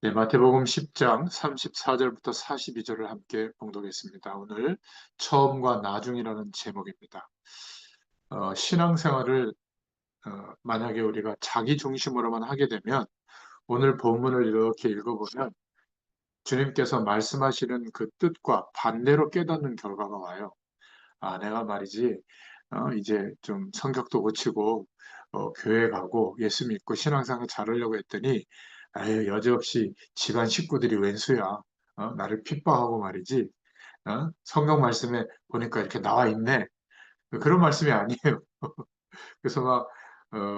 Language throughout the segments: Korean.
네, 마태복음 10장 34절부터 42절을 함께 봉독했습니다. 오늘 처음과 나중이라는 제목입니다. 신앙생활을 만약에 우리가 자기 중심으로만 하게 되면 오늘 본문을 이렇게 읽어보면 주님께서 말씀하시는 그 뜻과 반대로 깨닫는 결과가 와요. 아, 내가 말이지, 이제 좀 성격도 고치고, 교회 가고, 예수 믿고 신앙생활 잘하려고 했더니, 아유, 여지없이 집안 식구들이 웬수야. 나를 핍박하고 말이지. 성경 말씀에 보니까 이렇게 나와 있네. 그런 말씀이 아니에요. 그래서 막,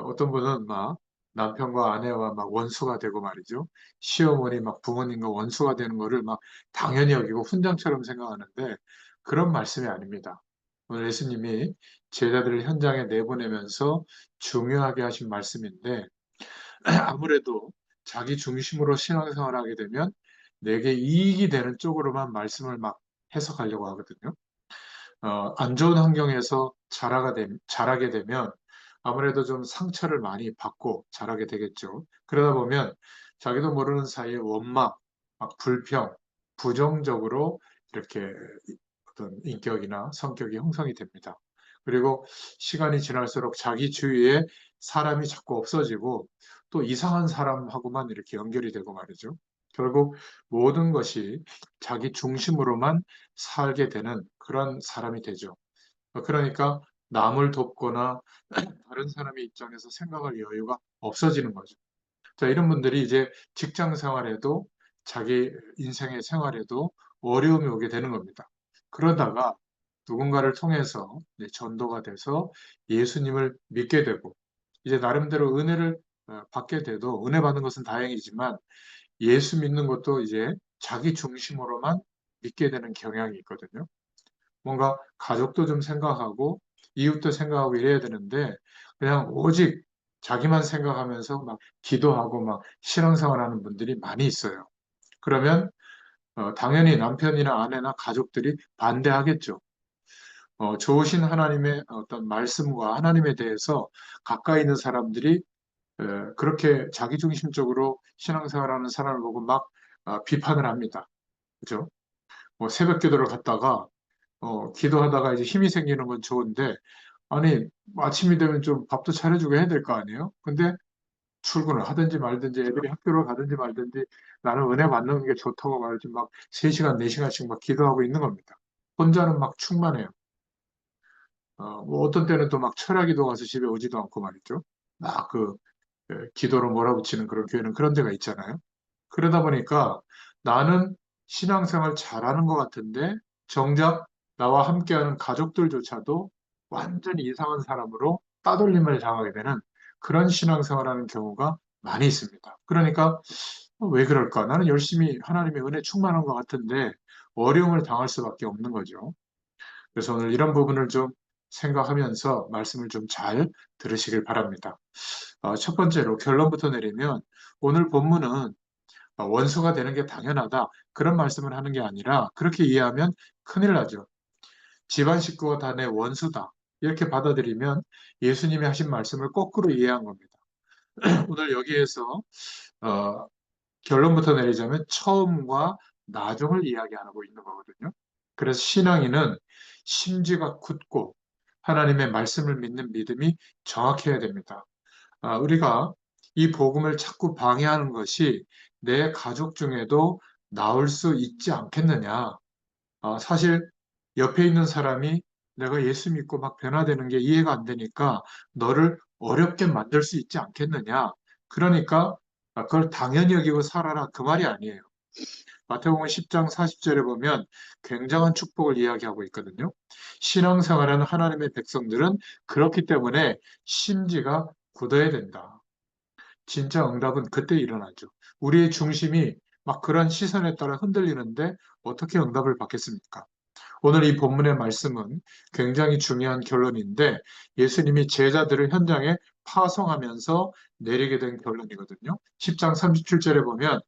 어떤 분은 막 남편과 아내와 막 원수가 되고 말이죠. 시어머니 막 부모님과 원수가 되는 거를 막 당연히 여기고 훈장처럼 생각하는데 그런 말씀이 아닙니다. 오늘 예수님이 제자들을 현장에 내보내면서 중요하게 하신 말씀인데 아무래도 자기 중심으로 신앙생활을 하게 되면 내게 이익이 되는 쪽으로만 말씀을 막 해석하려고 하거든요. 안 좋은 환경에서 자라게 되면 아무래도 좀 상처를 많이 받고 자라게 되겠죠. 그러다 보면 자기도 모르는 사이에 원망, 막 불평, 부정적으로 이렇게 어떤 인격이나 성격이 형성이 됩니다. 그리고 시간이 지날수록 자기 주위에 사람이 자꾸 없어지고 또 이상한 사람하고만 이렇게 연결이 되고 말이죠. 결국 모든 것이 자기 중심으로만 살게 되는 그런 사람이 되죠. 그러니까 남을 돕거나 다른 사람의 입장에서 생각할 여유가 없어지는 거죠. 자, 이런 분들이 이제 직장 생활에도 자기 인생의 생활에도 어려움이 오게 되는 겁니다. 그러다가 누군가를 통해서 이제 전도가 돼서 예수님을 믿게 되고 이제 나름대로 은혜를 받게 돼도 은혜 받는 것은 다행이지만 예수 믿는 것도 이제 자기 중심으로만 믿게 되는 경향이 있거든요. 뭔가 가족도 좀 생각하고 이웃도 생각하고 이래야 되는데 그냥 오직 자기만 생각하면서 막 기도하고 막 신앙생활하는 분들이 많이 있어요. 그러면 당연히 남편이나 아내나 가족들이 반대하겠죠. 좋으신 하나님의 어떤 말씀과 하나님에 대해서 가까이 있는 사람들이 그렇게 자기중심적으로 신앙생활하는 사람을 보고 막 비판을 합니다. 그죠? 뭐 새벽 기도를 갔다가 기도하다가 이제 힘이 생기는 건 좋은데, 아니, 아침이 되면 좀 밥도 차려주고 해야 될 거 아니에요? 근데 출근을 하든지 말든지 애들이 학교를 가든지 말든지 나는 은혜 받는 게 좋다고 말이지 막 3시간, 4시간씩 막 기도하고 있는 겁니다. 혼자는 막 충만해요. 뭐 어떤 때는 또 막 철야기도 가서 집에 오지도 않고 말이죠. 막 기도로 몰아붙이는 그런 교회는 그런 데가 있잖아요. 그러다 보니까 나는 신앙생활 잘하는 것 같은데 정작 나와 함께하는 가족들조차도 완전히 이상한 사람으로 따돌림을 당하게 되는 그런 신앙생활하는 경우가 많이 있습니다. 그러니까 왜 그럴까? 나는 열심히 하나님의 은혜 충만한 것 같은데 어려움을 당할 수밖에 없는 거죠. 그래서 오늘 이런 부분을 좀 생각하면서 말씀을 좀 잘 들으시길 바랍니다. 첫 번째로 결론부터 내리면 오늘 본문은 원수가 되는 게 당연하다. 그런 말씀을 하는 게 아니라 그렇게 이해하면 큰일 나죠. 집안 식구가 다 내 원수다. 이렇게 받아들이면 예수님이 하신 말씀을 거꾸로 이해한 겁니다. 오늘 여기에서 어, 결론부터 내리자면 처음과 나중을 이야기하고 있는 거거든요. 그래서 신앙인은 심지가 굳고 하나님의 말씀을 믿는 믿음이 정확해야 됩니다. 우리가 이 복음을 자꾸 방해하는 것이 내 가족 중에도 나올 수 있지 않겠느냐. 사실 옆에 있는 사람이 내가 예수 믿고 막 변화되는 게 이해가 안 되니까 너를 어렵게 만들 수 있지 않겠느냐. 그러니까 그걸 당연히 여기고 살아라. 그 말이 아니에요. 마태복음 10장 40절에 보면 굉장한 축복을 이야기하고 있거든요. 신앙생활하는 하나님의 백성들은 그렇기 때문에 심지가 굳어야 된다. 진짜 응답은 그때 일어나죠. 우리의 중심이 막 그런 시선에 따라 흔들리는데 어떻게 응답을 받겠습니까? 오늘 이 본문의 말씀은 굉장히 중요한 결론인데 예수님이 제자들을 현장에 파송하면서 내리게 된 결론이거든요. 10장 37절에 보면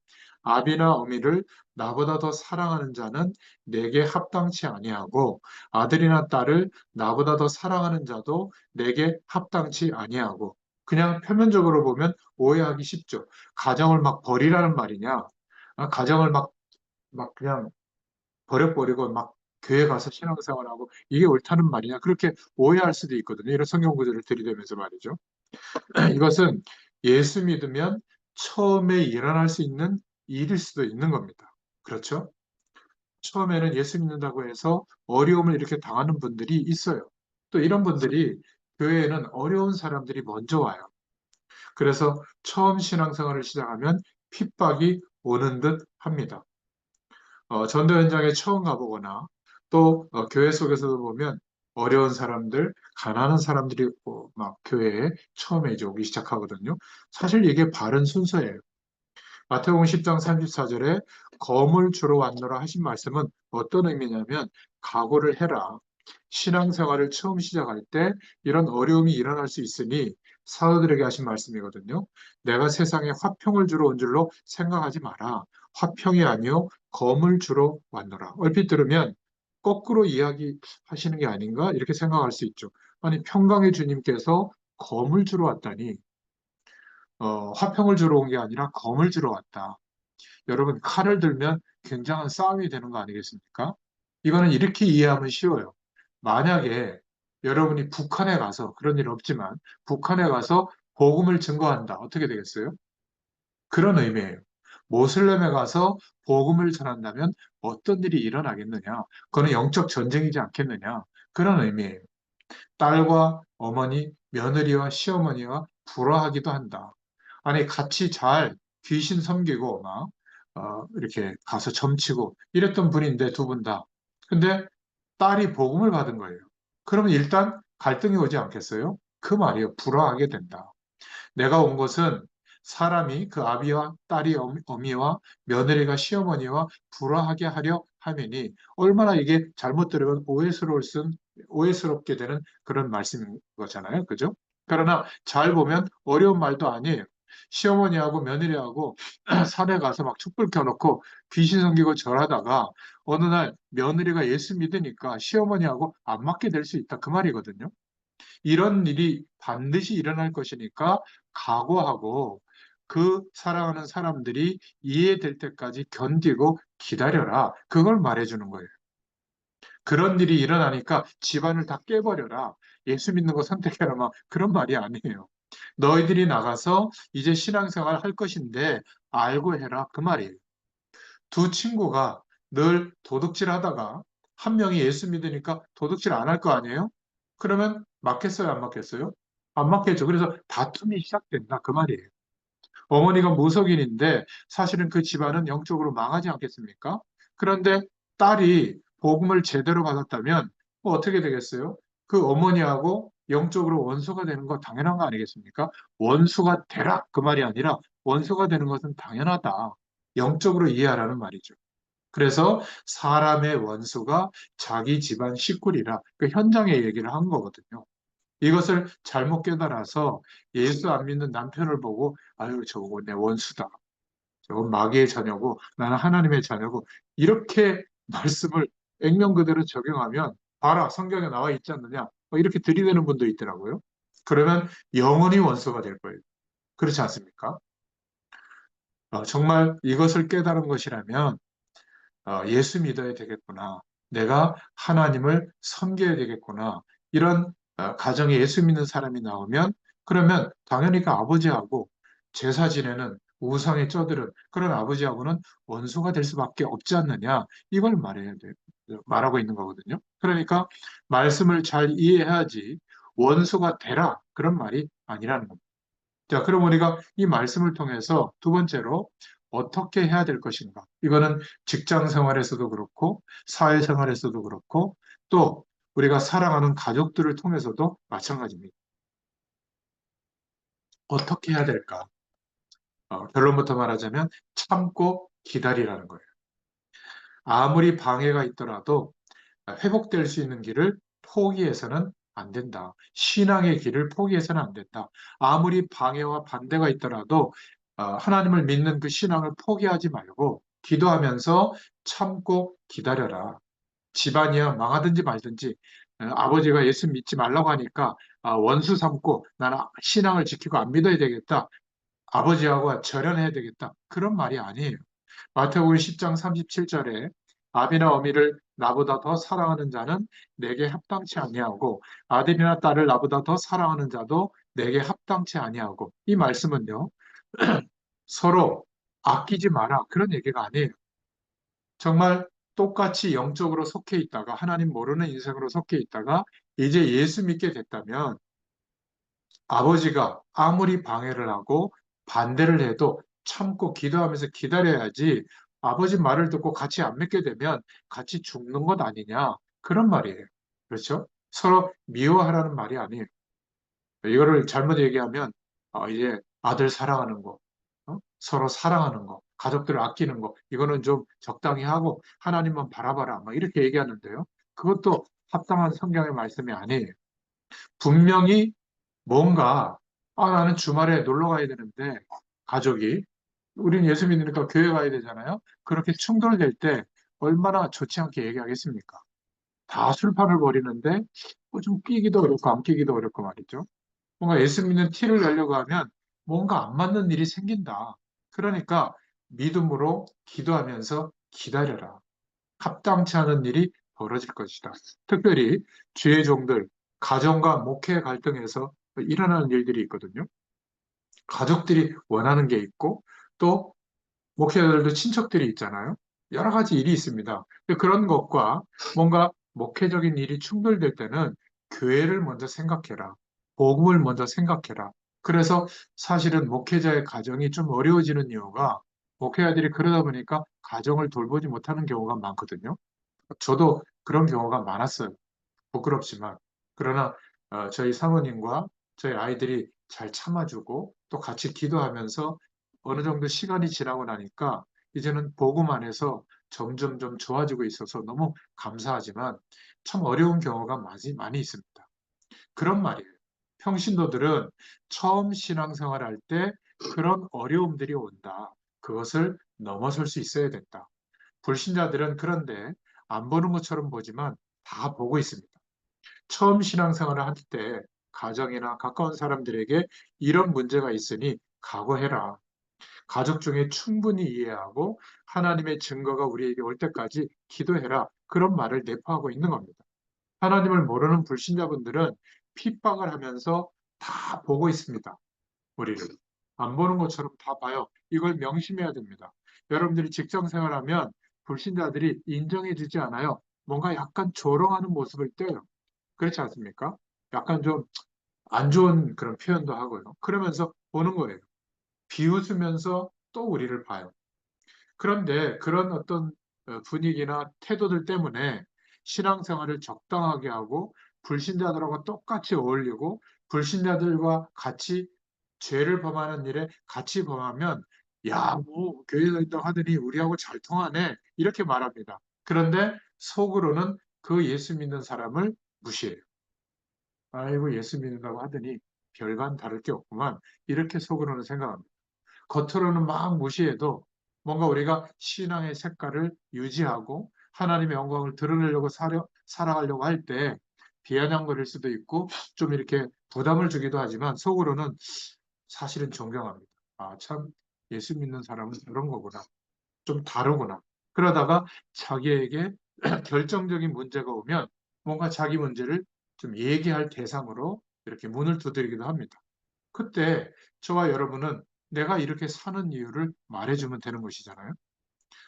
아비나 어미를 나보다 더 사랑하는 자는 내게 합당치 아니하고 아들이나 딸을 나보다 더 사랑하는 자도 내게 합당치 아니하고 그냥 표면적으로 보면 오해하기 쉽죠. 가정을 막 버리라는 말이냐? 가정을 막 그냥 버려버리고 막 교회 가서 신앙생활하고 이게 옳다는 말이냐 그렇게 오해할 수도 있거든요. 이런 성경 구절을 들이대면서 말이죠. 이것은 예수 믿으면 처음에 일어날 수 있는 일일 수도 있는 겁니다. 그렇죠? 처음에는 예수 믿는다고 해서 어려움을 이렇게 당하는 분들이 있어요. 또 이런 분들이 교회에는 어려운 사람들이 먼저 와요. 그래서 처음 신앙생활을 시작하면 핍박이 오는 듯 합니다. 전도 현장에 처음 가보거나 또 교회 속에서도 보면 어려운 사람들, 가난한 사람들이 막 교회에 처음에 이제 오기 시작하거든요. 사실 이게 바른 순서예요. 마태복음 10장 34절에 검을 주러 왔노라 하신 말씀은 어떤 의미냐면 각오를 해라. 신앙생활을 처음 시작할 때 이런 어려움이 일어날 수 있으니 사도들에게 하신 말씀이거든요. 내가 세상에 화평을 주러 온 줄로 생각하지 마라. 화평이 아니요 검을 주러 왔노라. 얼핏 들으면 거꾸로 이야기하시는 게 아닌가 이렇게 생각할 수 있죠. 아니 평강의 주님께서 검을 주러 왔다니 화평을 주러 온 게 아니라 검을 주러 왔다. 여러분, 칼을 들면 굉장한 싸움이 되는 거 아니겠습니까? 이거는 이렇게 이해하면 쉬워요. 만약에 여러분이 북한에 가서, 그런 일 없지만, 북한에 가서 복음을 증거한다. 어떻게 되겠어요? 그런 의미예요. 모슬렘에 가서 복음을 전한다면 어떤 일이 일어나겠느냐? 그거는 영적 전쟁이지 않겠느냐? 그런 의미예요. 딸과 어머니, 며느리와 시어머니와 불화하기도 한다. 아니, 같이 잘 귀신 섬기고 막, 이렇게 가서 점치고 이랬던 분인데 두 분 다. 근데 딸이 복음을 받은 거예요. 그러면 일단 갈등이 오지 않겠어요? 그 말이에요. 불화하게 된다. 내가 온 것은 사람이 그 아비와 딸이 어미와 며느리가 시어머니와 불화하게 하려 하매니 얼마나 이게 잘못 들으면 오해스럽게 되는 그런 말씀인 거잖아요. 그죠? 그러나 잘 보면 어려운 말도 아니에요. 시어머니하고 며느리하고 산에 가서 막 촛불 켜놓고 귀신 섬기고 절하다가 어느 날 며느리가 예수 믿으니까 시어머니하고 안 맞게 될 수 있다. 그 말이거든요. 이런 일이 반드시 일어날 것이니까 각오하고 그 사랑하는 사람들이 이해될 때까지 견디고 기다려라. 그걸 말해주는 거예요. 그런 일이 일어나니까 집안을 다 깨버려라. 예수 믿는 거 선택해라. 막 그런 말이 아니에요. 너희들이 나가서 이제 신앙생활 할 것인데 알고 해라. 그 말이에요. 두 친구가 늘 도둑질 하다가 한 명이 예수 믿으니까 도둑질 안 할 거 아니에요? 그러면 맞겠어요? 안 맞겠어요? 안 맞겠죠. 그래서 다툼이 시작된다. 그 말이에요. 어머니가 무속인인데 사실은 그 집안은 영적으로 망하지 않겠습니까? 그런데 딸이 복음을 제대로 받았다면 뭐 어떻게 되겠어요? 그 어머니하고 영적으로 원수가 되는 거 당연한 거 아니겠습니까? 원수가 되라. 그 말이 아니라 원수가 되는 것은 당연하다. 영적으로 이해하라는 말이죠. 그래서 사람의 원수가 자기 집안 식구리라 그 현장의 얘기를 한 거거든요. 이것을 잘못 깨달아서 예수 안 믿는 남편을 보고 아유 저거 내 원수다. 저건 마귀의 자녀고 나는 하나님의 자녀고 이렇게 말씀을 액면 그대로 적용하면 봐라 성경에 나와 있지 않느냐 뭐 이렇게 들이대는 분도 있더라고요. 그러면 영원히 원수가 될 거예요. 그렇지 않습니까? 정말 이것을 깨달은 것이라면 예수 믿어야 되겠구나. 내가 하나님을 섬겨야 되겠구나. 이런 가정에 예수 믿는 사람이 나오면 그러면 당연히 그 아버지하고 제사 지내는 우상의 쩌들은 그런 아버지하고는 원수가 될 수밖에 없지 않느냐. 이걸 말해야 돼. 말하고 있는 거거든요. 그러니까 말씀을 잘 이해해야지 원수가 되라. 그런 말이 아니라는 겁니다. 자, 그럼 우리가 이 말씀을 통해서 두 번째로 어떻게 해야 될 것인가? 이거는 직장 생활에서도 그렇고, 사회 생활에서도 그렇고, 또 우리가 사랑하는 가족들을 통해서도 마찬가지입니다. 어떻게 해야 될까? 결론부터 말하자면 참고 기다리라는 거예요. 아무리 방해가 있더라도 회복될 수 있는 길을 포기해서는 안 된다. 신앙의 길을 포기해서는 안 된다. 아무리 방해와 반대가 있더라도 하나님을 믿는 그 신앙을 포기하지 말고 기도하면서 참고 기다려라. 집안이야 망하든지 말든지 아버지가 예수 믿지 말라고 하니까 원수 삼고 나는 신앙을 지키고 안 믿어야 되겠다. 아버지하고 절연해야 되겠다. 그런 말이 아니에요. 마태복음 10장 37절에 아비나 어미를 나보다 더 사랑하는 자는 내게 합당치 아니하고 아들이나 딸을 나보다 더 사랑하는 자도 내게 합당치 아니하고, 이 말씀은요, 서로 아끼지 마라, 그런 얘기가 아니에요. 정말 똑같이 영적으로 속해 있다가 하나님 모르는 인생으로 속해 있다가 이제 예수 믿게 됐다면 아버지가 아무리 방해를 하고 반대를 해도 참고 기도하면서 기다려야지, 아버지 말을 듣고 같이 안 믿게 되면 같이 죽는 것 아니냐, 그런 말이에요. 그렇죠? 서로 미워하라는 말이 아니에요. 이거를 잘못 얘기하면 이제 아들 사랑하는 거, 서로 사랑하는 거, 가족들을 아끼는 거, 이거는 좀 적당히 하고 하나님만 바라봐라, 막 이렇게 얘기하는데요. 그것도 합당한 성경의 말씀이 아니에요. 분명히 뭔가 나는 주말에 놀러 가야 되는데 가족이, 우린 예수 믿으니까 교회 가야 되잖아요. 그렇게 충돌될 때 얼마나 좋지 않게 얘기하겠습니까? 다 술판을 벌이는데 뭐좀 끼기도 어렵고 안 끼기도 어렵고 말이죠. 뭔가 예수 믿는 티를 내려고 하면 뭔가 안 맞는 일이 생긴다. 그러니까 믿음으로 기도하면서 기다려라. 합당치 않은 일이 벌어질 것이다. 특별히 주의 종들, 가정과 목회 갈등에서 일어나는 일들이 있거든요. 가족들이 원하는 게 있고 또 목회자들도 친척들이 있잖아요. 여러 가지 일이 있습니다. 그런 것과 뭔가 목회적인 일이 충돌될 때는 교회를 먼저 생각해라. 복음을 먼저 생각해라. 그래서 사실은 목회자의 가정이 좀 어려워지는 이유가 목회자들이 그러다 보니까 가정을 돌보지 못하는 경우가 많거든요. 저도 그런 경우가 많았어요. 부끄럽지만. 그러나 저희 사모님과 저희 아이들이 잘 참아주고 또 같이 기도하면서 어느 정도 시간이 지나고 나니까 이제는 복음 안에서 점점 좀 좋아지고 있어서 너무 감사하지만 참 어려운 경우가 많이 있습니다. 그런 말이에요. 평신도들은 처음 신앙생활 할 때 그런 어려움들이 온다. 그것을 넘어설 수 있어야 된다. 불신자들은 그런데 안 보는 것처럼 보지만 다 보고 있습니다. 처음 신앙생활을 할 때 가정이나 가까운 사람들에게 이런 문제가 있으니 각오해라. 가족 중에 충분히 이해하고 하나님의 증거가 우리에게 올 때까지 기도해라. 그런 말을 내포하고 있는 겁니다. 하나님을 모르는 불신자분들은 핍박을 하면서 다 보고 있습니다. 우리를. 안 보는 것처럼 다 봐요. 이걸 명심해야 됩니다. 여러분들이 직장 생활하면 불신자들이 인정해주지 않아요. 뭔가 약간 조롱하는 모습을 떼요. 그렇지 않습니까? 약간 좀 안 좋은 그런 표현도 하고요. 그러면서 보는 거예요. 비웃으면서 또 우리를 봐요. 그런데 그런 어떤 분위기나 태도들 때문에 신앙생활을 적당하게 하고 불신자들하고 똑같이 어울리고 불신자들과 같이 죄를 범하는 일에 같이 범하면 야, 뭐 교회에 있다고 하더니 우리하고 잘 통하네, 이렇게 말합니다. 그런데 속으로는 그 예수 믿는 사람을 무시해요. 아이고, 예수 믿는다고 하더니 별반 다를 게 없구만, 이렇게 속으로는 생각합니다. 겉으로는 막 무시해도 뭔가 우리가 신앙의 색깔을 유지하고 하나님의 영광을 드러내려고 살아가려고 할 때 비아냥거릴 수도 있고 좀 이렇게 부담을 주기도 하지만 속으로는 사실은 존경합니다. 아, 참 예수 믿는 사람은 그런 거구나. 좀 다르구나. 그러다가 자기에게 결정적인 문제가 오면 뭔가 자기 문제를 좀 얘기할 대상으로 이렇게 문을 두드리기도 합니다. 그때 저와 여러분은 내가 이렇게 사는 이유를 말해주면 되는 것이잖아요.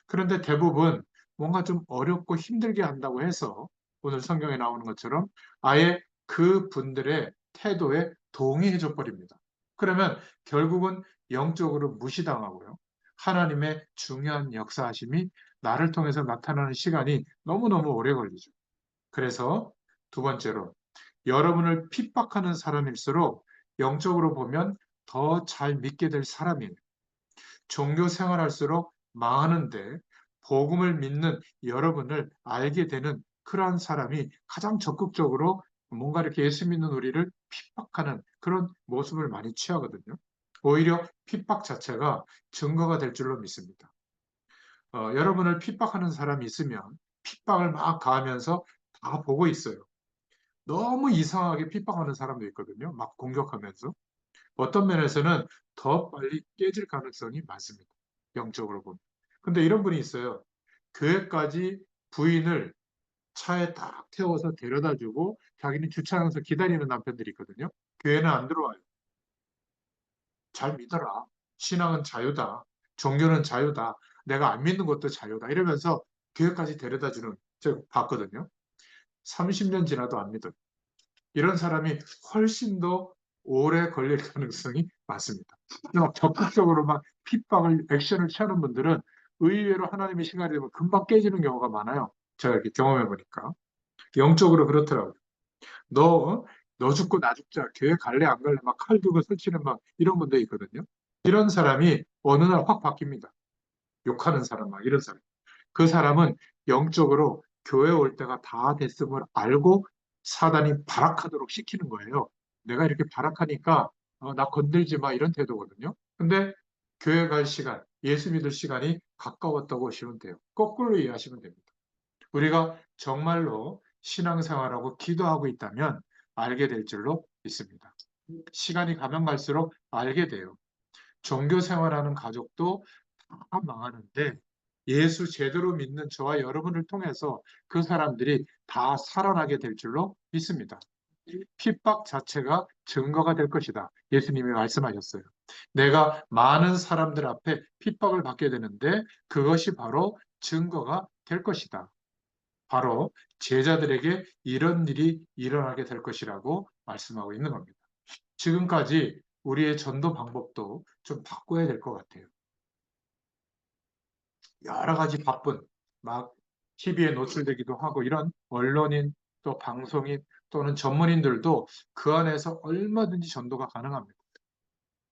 그런데 대부분 뭔가 좀 어렵고 힘들게 한다고 해서 오늘 성경에 나오는 것처럼 아예 그 분들의 태도에 동의해줘 버립니다. 그러면 결국은 영적으로 무시당하고요. 하나님의 중요한 역사하심이 나를 통해서 나타나는 시간이 너무너무 오래 걸리죠. 그래서 두 번째로, 여러분을 핍박하는 사람일수록 영적으로 보면 더 잘 믿게 될 사람이에요. 종교 생활할수록 망하는데 복음을 믿는 여러분을 알게 되는 그러한 사람이 가장 적극적으로 뭔가 이렇게 예수 믿는 우리를 핍박하는 그런 모습을 많이 취하거든요. 오히려 핍박 자체가 증거가 될 줄로 믿습니다. 여러분을 핍박하는 사람이 있으면 핍박을 막 가하면서 다 보고 있어요. 너무 이상하게 핍박하는 사람도 있거든요. 막 공격하면서. 어떤 면에서는 더 빨리 깨질 가능성이 많습니다. 영적으로 보면. 근데 이런 분이 있어요. 교회까지 부인을 차에 딱 태워서 데려다 주고 자기는 주차장에서 기다리는 남편들이 있거든요. 교회는 안 들어와요. 잘 믿어라. 신앙은 자유다. 종교는 자유다. 내가 안 믿는 것도 자유다. 이러면서 교회까지 데려다 주는 제가 봤거든요. 30년 지나도 안 믿어요. 이런 사람이 훨씬 더 오래 걸릴 가능성이 많습니다. 막 적극적으로 막 핍박을, 액션을 취하는 분들은 의외로 하나님의 시간이 되면 금방 깨지는 경우가 많아요. 제가 이렇게 경험해 보니까. 영적으로 그렇더라고요. 너, 너 죽고 나 죽자. 교회 갈래 안 갈래? 막 칼 들고 설치는 막 이런 분도 있거든요. 이런 사람이 어느 날 확 바뀝니다. 욕하는 사람, 막 이런 사람. 그 사람은 영적으로 교회 올 때가 다 됐음을 알고 사단이 발악하도록 시키는 거예요. 내가 이렇게 발악하니까 나 건들지 마 이런 태도거든요. 근데 교회 갈 시간, 예수 믿을 시간이 가까웠다고 보시면 돼요. 거꾸로 이해하시면 됩니다. 우리가 정말로 신앙생활하고 기도하고 있다면 알게 될 줄로 믿습니다. 시간이 가면 갈수록 알게 돼요. 종교 생활하는 가족도 다 망하는데 예수 제대로 믿는 저와 여러분을 통해서 그 사람들이 다 살아나게 될 줄로 믿습니다. 핍박 자체가 증거가 될 것이다. 예수님이 말씀하셨어요. 내가 많은 사람들 앞에 핍박을 받게 되는데 그것이 바로 증거가 될 것이다. 바로 제자들에게 이런 일이 일어나게 될 것이라고 말씀하고 있는 겁니다. 지금까지 우리의 전도 방법도 좀 바꿔야 될 것 같아요. 여러 가지 바쁜, 막 TV에 노출되기도 하고 이런 언론인 또 방송인 또는 전문인들도 그 안에서 얼마든지 전도가 가능합니다.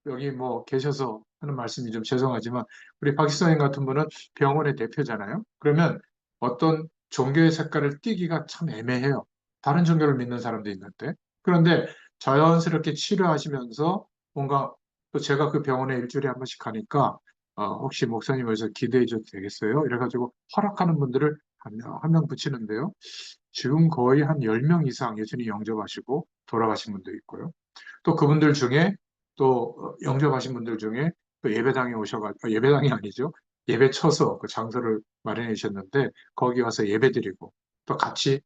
여기 뭐 계셔서 하는 말씀이 좀 죄송하지만 우리 박지성님 같은 분은 병원의 대표잖아요. 그러면 어떤 종교의 색깔을 띠기가 참 애매해요. 다른 종교를 믿는 사람도 있는데. 그런데 자연스럽게 치료하시면서 뭔가 또 제가 그 병원에 일주일에 한 번씩 가니까 혹시 목사님 여기서 기대해 줘도 되겠어요? 이래가지고 허락하는 분들을 한 명 붙이는데요. 지금 거의 한 10명 이상 예수님 영접하시고 돌아가신 분도 있고요. 또 그분들 중에 또 영접하신 분들 중에 또 예배당에 오셔가지고 예배당이 아니죠. 예배 쳐서 그 장소를 마련해 주셨는데 거기 와서 예배 드리고 또 같이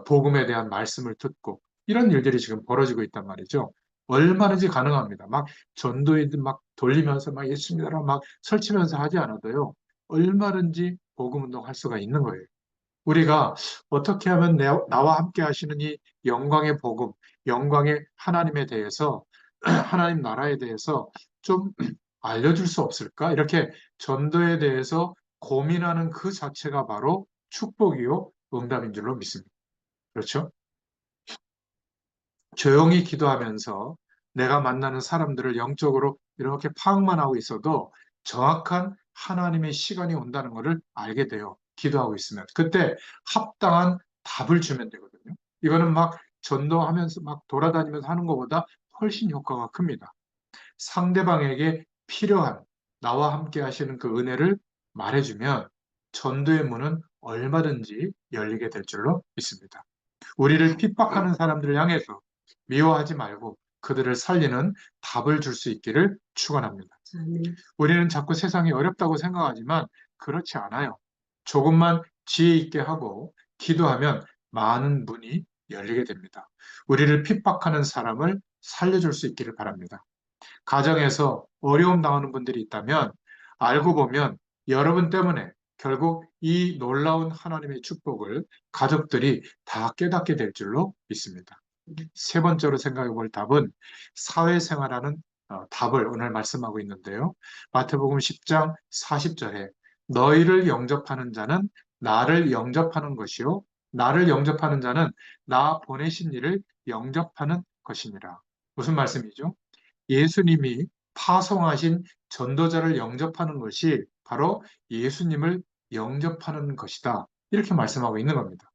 복음에 대한 말씀을 듣고 이런 일들이 지금 벌어지고 있단 말이죠. 얼마든지 가능합니다. 막 전도회들 막 돌리면서 막 예수 믿어라 막 설치면서 하지 않아도요. 얼마든지 복음 운동할 수가 있는 거예요. 우리가 어떻게 하면 나와 함께 하시는 이 영광의 복음, 영광의 하나님에 대해서, 하나님 나라에 대해서 좀 알려줄 수 없을까? 이렇게 전도에 대해서 고민하는 그 자체가 바로 축복이요, 응답인 줄로 믿습니다. 그렇죠? 조용히 기도하면서 내가 만나는 사람들을 영적으로 이렇게 파악만 하고 있어도 정확한 하나님의 시간이 온다는 것을 알게 돼요. 기도하고 있으면. 그때 합당한 답을 주면 되거든요. 이거는 막 전도하면서 막 돌아다니면서 하는 것보다 훨씬 효과가 큽니다. 상대방에게 필요한 나와 함께 하시는 그 은혜를 말해주면 전도의 문은 얼마든지 열리게 될 줄로 믿습니다. 우리를 핍박하는 사람들을 향해서 미워하지 말고 그들을 살리는 답을 줄 수 있기를 축원합니다. 우리는 자꾸 세상이 어렵다고 생각하지만 그렇지 않아요. 조금만 지혜 있게 하고 기도하면 많은 문이 열리게 됩니다. 우리를 핍박하는 사람을 살려줄 수 있기를 바랍니다. 가정에서 어려움 당하는 분들이 있다면 알고 보면 여러분 때문에 결국 이 놀라운 하나님의 축복을 가족들이 다 깨닫게 될 줄로 믿습니다. 세 번째로 생각해 볼 답은 사회생활하는 답을 오늘 말씀하고 있는데요. 마태복음 10장 40절에 너희를 영접하는 자는 나를 영접하는 것이요 나를 영접하는 자는 나 보내신 이를 영접하는 것이니라. 무슨 말씀이죠? 예수님이 파송하신 전도자를 영접하는 것이 바로 예수님을 영접하는 것이다. 이렇게 말씀하고 있는 겁니다.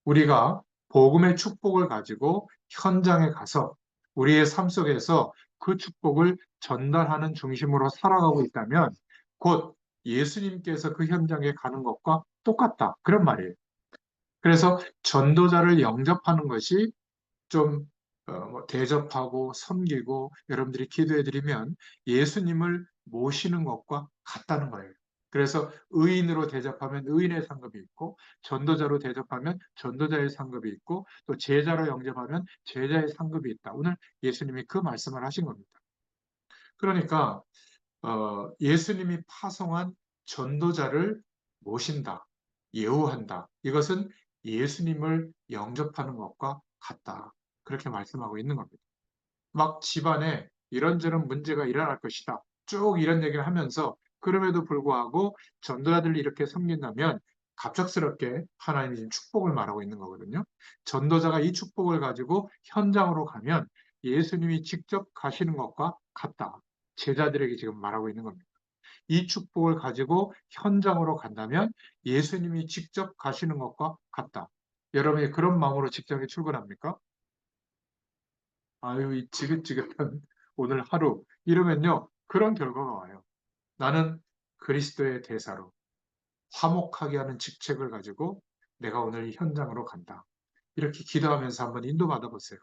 우리가 복음의 축복을 가지고 현장에 가서 우리의 삶 속에서 그 축복을 전달하는 중심으로 살아가고 있다면 곧 예수님께서 그 현장에 가는 것과 똑같다. 그런 말이에요. 그래서 전도자를 영접하는 것이 좀 뭐 대접하고 섬기고 여러분들이 기도해 드리면 예수님을 모시는 것과 같다는 거예요. 그래서 의인으로 대접하면 의인의 상급이 있고, 전도자로 대접하면 전도자의 상급이 있고, 또 제자로 영접하면 제자의 상급이 있다. 오늘 예수님이 그 말씀을 하신 겁니다. 그러니까 예수님이 파송한 전도자를 모신다, 예우한다. 이것은 예수님을 영접하는 것과 같다. 그렇게 말씀하고 있는 겁니다. 막 집안에 이런저런 문제가 일어날 것이다. 쭉 이런 얘기를 하면서 그럼에도 불구하고 전도자들이 이렇게 섬긴다면 갑작스럽게 하나님이 지금 축복을 말하고 있는 거거든요. 전도자가 이 축복을 가지고 현장으로 가면 예수님이 직접 가시는 것과 같다. 제자들에게 지금 말하고 있는 겁니다. 이 축복을 가지고 현장으로 간다면 예수님이 직접 가시는 것과 같다. 여러분이 그런 마음으로 직장에 출근합니까? 아유, 이 지긋지긋한 오늘 하루. 이러면요, 그런 결과가 와요. 나는 그리스도의 대사로 화목하게 하는 직책을 가지고 내가 오늘 이 현장으로 간다. 이렇게 기도하면서 한번 인도받아 보세요.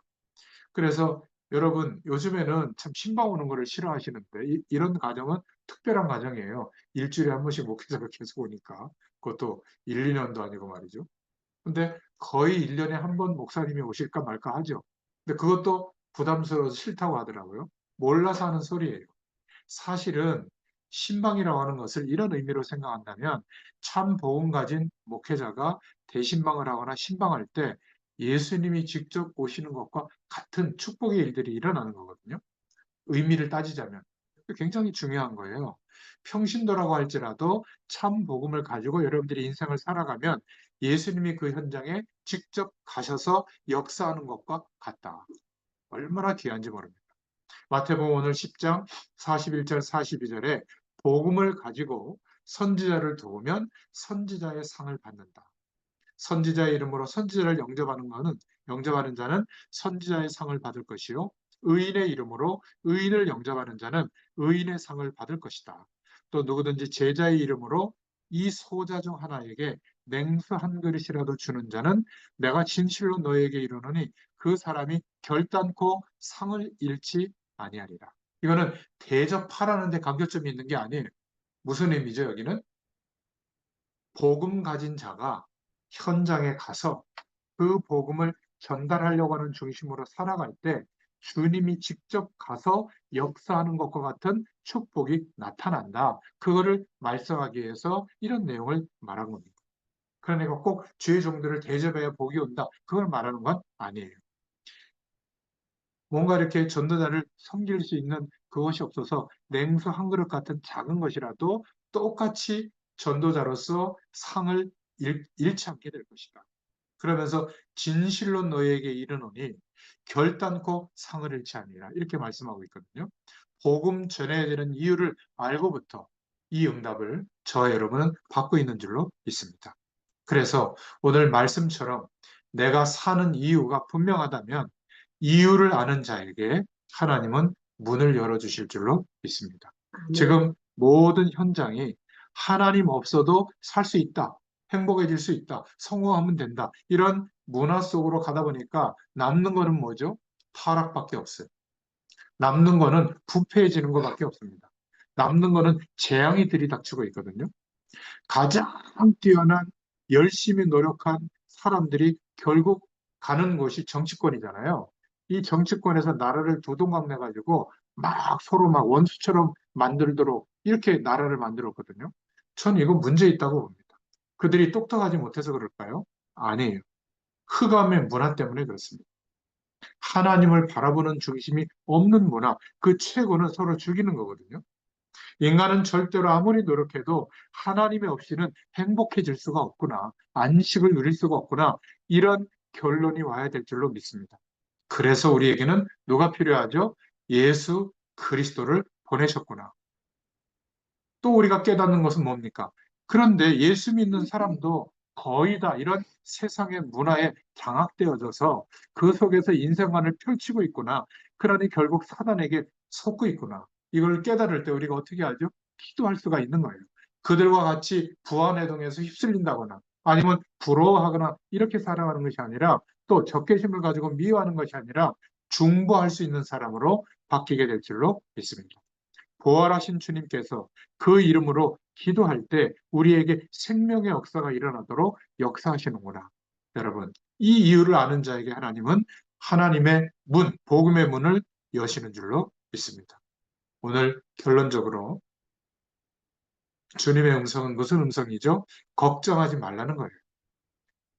그래서 여러분, 요즘에는 참 신방 오는 거를 싫어하시는데, 런 가정은 특별한 가정이에요. 일주일에 한 번씩 목회자가 계속 오니까. 그것도 1, 2년도 아니고 말이죠. 근데 거의 1년에 한 번 목사님이 오실까 말까 하죠. 근데 그것도 부담스러워서 싫다고 하더라고요. 몰라서 하는 소리예요. 사실은 신방이라고 하는 것을 이런 의미로 생각한다면 참 복음 가진 목회자가 대신방을 하거나 신방할 때 예수님이 직접 오시는 것과 같은 축복의 일들이 일어나는 거거든요. 의미를 따지자면. 굉장히 중요한 거예요. 평신도라고 할지라도 참 복음을 가지고 여러분들이 인생을 살아가면 예수님이 그 현장에 직접 가셔서 역사하는 것과 같다. 얼마나 귀한지 모릅니다. 마태복음 오늘 10장 41절 42절에 복음을 가지고 선지자를 도우면 선지자의 상을 받는다. 선지자의 이름으로 선지자를 영접하는 자는 선지자의 상을 받을 것이요 의인의 이름으로 의인을 영접하는 자는 의인의 상을 받을 것이다. 또 누구든지 제자의 이름으로 이 소자 중 하나에게 냉수 한 그릇이라도 주는 자는 내가 진실로 너에게 이르노니 그 사람이 결단코 상을 잃지 아니하리라. 이거는 대접하라는 데 강조점이 있는 게 아니에요. 무슨 의미죠, 여기는? 복음 가진 자가 현장에 가서 그 복음을 전달하려고 하는 중심으로 살아갈 때 주님이 직접 가서 역사하는 것과 같은 축복이 나타난다. 그거를 말씀하기 위해서 이런 내용을 말한 겁니다. 그러니까 꼭 주의 종들을 대접해야 복이 온다. 그걸 말하는 건 아니에요. 뭔가 이렇게 전도자를 섬길 수 있는 그것이 없어서 냉수 한 그릇 같은 작은 것이라도 똑같이 전도자로서 상을 잃지 않게 될 것이다. 그러면서 진실로 너에게 이르노니 결단코 상을 잃지 아니라 이렇게 말씀하고 있거든요. 복음 전해야 되는 이유를 알고부터 이 응답을 저 여러분은 받고 있는 줄로 믿습니다. 그래서 오늘 말씀처럼 내가 사는 이유가 분명하다면 이유를 아는 자에게 하나님은 문을 열어주실 줄로 믿습니다. 지금 모든 현장이 하나님 없어도 살 수 있다. 행복해질 수 있다. 성공하면 된다. 이런 문화 속으로 가다 보니까 남는 거는 뭐죠? 타락밖에 없어요. 남는 거는 부패해지는 것밖에 없습니다. 남는 거는 재앙이 들이닥치고 있거든요. 가장 뛰어난 열심히 노력한 사람들이 결국 가는 곳이 정치권이잖아요. 이 정치권에서 나라를 두동강내가지고 막 서로 막 원수처럼 만들도록 이렇게 나라를 만들었거든요. 전 이거 문제 있다고 봅니다. 그들이 똑똑하지 못해서 그럴까요? 아니에요. 흑암의 문화 때문에 그렇습니다. 하나님을 바라보는 중심이 없는 문화, 그 최고는 서로 죽이는 거거든요. 인간은 절대로 아무리 노력해도 하나님이 없이는 행복해질 수가 없구나. 안식을 누릴 수가 없구나. 이런 결론이 와야 될 줄로 믿습니다. 그래서 우리에게는 누가 필요하죠? 예수 그리스도를 보내셨구나. 또 우리가 깨닫는 것은 뭡니까? 그런데 예수 믿는 사람도 거의 다 이런 세상의 문화에 장악되어져서 그 속에서 인생관을 펼치고 있구나. 그러니 결국 사단에게 속고 있구나. 이걸 깨달을 때 우리가 어떻게 하죠? 기도할 수가 있는 거예요. 그들과 같이 부안해동에서 휩쓸린다거나 아니면 부러워하거나 이렇게 살아가는 것이 아니라 또 적개심을 가지고 미워하는 것이 아니라 중보할 수 있는 사람으로 바뀌게 될 줄로 믿습니다. 부활하신 주님께서 그 이름으로 기도할 때 우리에게 생명의 역사가 일어나도록 역사하시는구나. 여러분, 이 이유를 아는 자에게 하나님은 하나님의 문, 복음의 문을 여시는 줄로 믿습니다. 오늘 결론적으로 주님의 음성은 무슨 음성이죠? 걱정하지 말라는 거예요.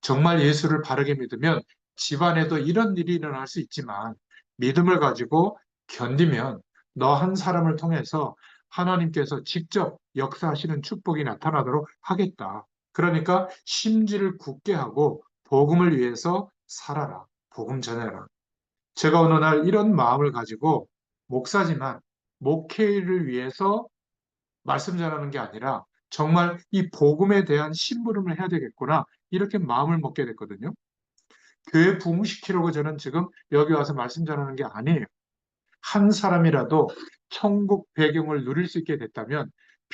정말 예수를 바르게 믿으면 집안에도 이런 일이 일어날 수 있지만 믿음을 가지고 견디면 너 한 사람을 통해서 하나님께서 직접 역사하시는 축복이 나타나도록 하겠다. 그러니까 심지를 굳게 하고 복음을 위해서 살아라. 복음 전해라. 제가 어느 날 이런 마음을 가지고 목사지만 목회를 위해서 말씀 전하는 게 아니라 정말 이 복음에 대한 심부름을 해야 되겠구나. 이렇게 마음을 먹게 됐거든요. 교회 부흥시키려고 저는 지금 여기 와서 말씀 전하는 게 아니에요. 한 사람이라도 천국 배경을 누릴 수 있게 됐다면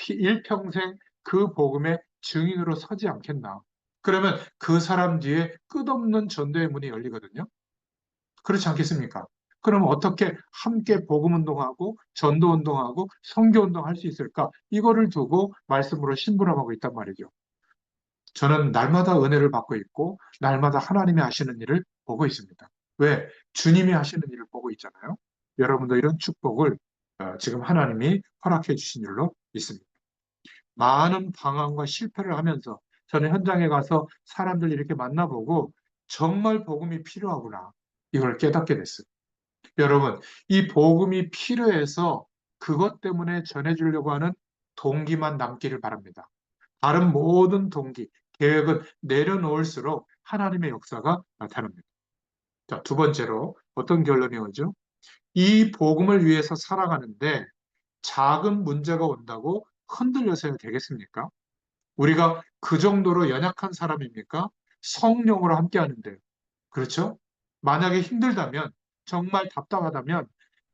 일평생 그 복음의 증인으로 서지 않겠나. 그러면 그 사람 뒤에 끝없는 전도의 문이 열리거든요. 그렇지 않겠습니까? 그럼 어떻게 함께 복음 운동하고 전도 운동하고 선교 운동할 수 있을까? 이거를 두고 말씀으로 심부름하고 있단 말이죠. 저는 날마다 은혜를 받고 있고 날마다 하나님이 하시는 일을 보고 있습니다. 왜? 주님이 하시는 일을 보고 있잖아요. 여러분도 이런 축복을 지금 하나님이 허락해 주신 줄로 믿습니다. 많은 방황과 실패를 하면서 저는 현장에 가서 사람들 이렇게 만나보고 정말 복음이 필요하구나. 이걸 깨닫게 됐어요. 여러분, 이 복음이 필요해서 그것 때문에 전해주려고 하는 동기만 남기를 바랍니다. 다른 모든 동기, 계획은 내려놓을수록 하나님의 역사가 나타납니다. 자, 두 번째로 어떤 결론이 오죠? 이 복음을 위해서 살아가는데 작은 문제가 온다고 흔들려서야 되겠습니까? 우리가 그 정도로 연약한 사람입니까? 성령으로 함께 하는데요. 그렇죠? 만약에 힘들다면, 정말 답답하다면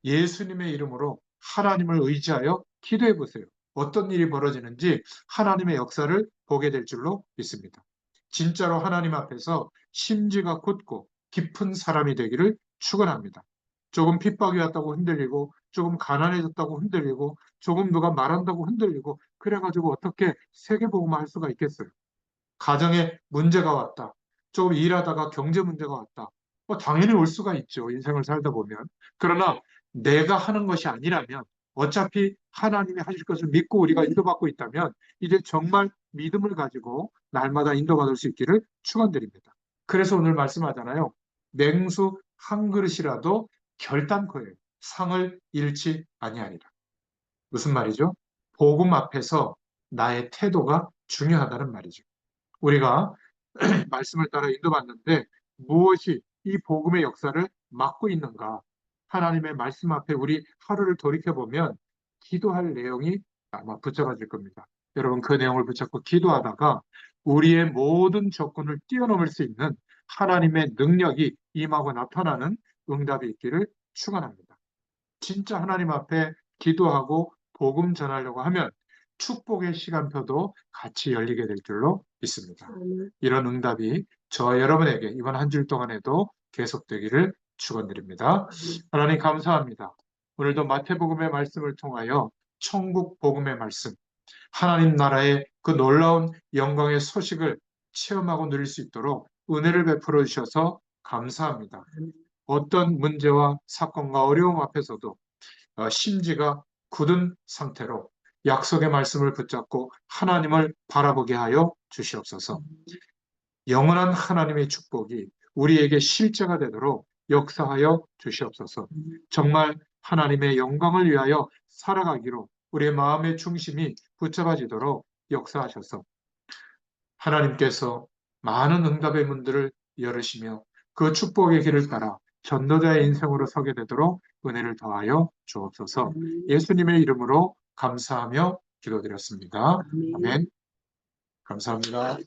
예수님의 이름으로 하나님을 의지하여 기도해 보세요. 어떤 일이 벌어지는지 하나님의 역사를 보게 될 줄로 믿습니다. 진짜로 하나님 앞에서 심지가 굳고 깊은 사람이 되기를 축원합니다. 조금 핍박이 왔다고 흔들리고, 조금 가난해졌다고 흔들리고, 조금 누가 말한다고 흔들리고, 그래가지고 어떻게 세계복음을 할 수가 있겠어요? 가정에 문제가 왔다. 조금 일하다가 경제 문제가 왔다. 당연히 올 수가 있죠. 인생을 살다 보면. 그러나 내가 하는 것이 아니라면 어차피 하나님이 하실 것을 믿고 우리가 인도받고 있다면 이제 정말 믿음을 가지고 날마다 인도받을 수 있기를 축원드립니다. 그래서 오늘 말씀하잖아요. 냉수 한 그릇이라도 결단코에 상을 잃지 아니하리라. 무슨 말이죠? 복음 앞에서 나의 태도가 중요하다는 말이죠. 우리가 말씀을 따라 인도받는데 무엇이 이 복음의 역사를 막고 있는가? 하나님의 말씀 앞에 우리 하루를 돌이켜보면 기도할 내용이 아마 붙잡아질 겁니다. 여러분 그 내용을 붙잡고 기도하다가 우리의 모든 조건을 뛰어넘을 수 있는 하나님의 능력이 임하고 나타나는 응답이 있기를 축원합니다. 진짜 하나님 앞에 기도하고 복음 전하려고 하면 축복의 시간표도 같이 열리게 될 줄로 믿습니다. 이런 응답이 저와 여러분에게 이번 한 주 동안에도 계속되기를 축원드립니다. 하나님 감사합니다. 오늘도 마태복음의 말씀을 통하여 천국 복음의 말씀, 하나님 나라의 그 놀라운 영광의 소식을 체험하고 누릴 수 있도록 은혜를 베풀어 주셔서 감사합니다. 어떤 문제와 사건과 어려움 앞에서도 심지가 굳은 상태로 약속의 말씀을 붙잡고 하나님을 바라보게 하여 주시옵소서. 영원한 하나님의 축복이 우리에게 실제가 되도록 역사하여 주시옵소서. 정말 하나님의 영광을 위하여 살아가기로 우리의 마음의 중심이 붙잡아지도록 역사하셔서 하나님께서 많은 응답의 문들을 열으시며 그 축복의 길을 따라 전도자의 인생으로 서게 되도록 은혜를 더하여 주옵소서. 예수님의 이름으로 감사하며 기도드렸습니다. 아멘. 감사합니다.